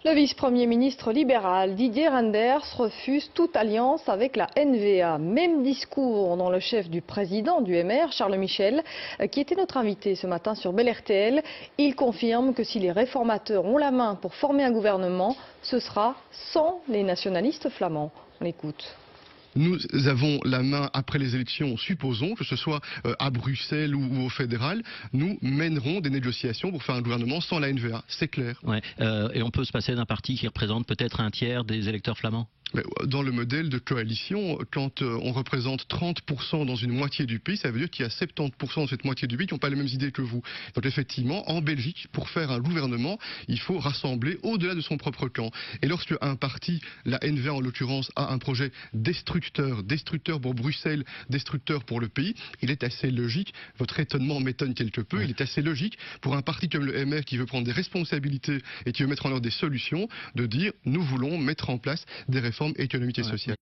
Le vice-premier ministre libéral Didier Reynders refuse toute alliance avec la NVA. Même discours dans le chef du président du MR, Charles Michel, qui était notre invité ce matin sur Bel RTL. Il confirme que si les réformateurs ont la main pour former un gouvernement, ce sera sans les nationalistes flamands. On l'écoute. Nous avons la main après les élections, supposons, que ce soit à Bruxelles ou au fédéral, nous mènerons des négociations pour faire un gouvernement sans la NVA, c'est clair. Ouais, et on peut se passer d'un parti qui représente peut-être un tiers des électeurs flamands? Dans le modèle de coalition, quand on représente 30% dans une moitié du pays, ça veut dire qu'il y a 70% de cette moitié du pays qui n'ont pas les mêmes idées que vous. Donc effectivement, en Belgique, pour faire un gouvernement, il faut rassembler au-delà de son propre camp. Et lorsque un parti, la NVA en l'occurrence, a un projet destructeur pour Bruxelles, destructeur pour le pays, il est assez logique, votre étonnement m'étonne quelque peu, il est assez logique pour un parti comme le MR qui veut prendre des responsabilités et qui veut mettre en œuvre des solutions, de dire nous voulons mettre en place des réformes économiques et sociales.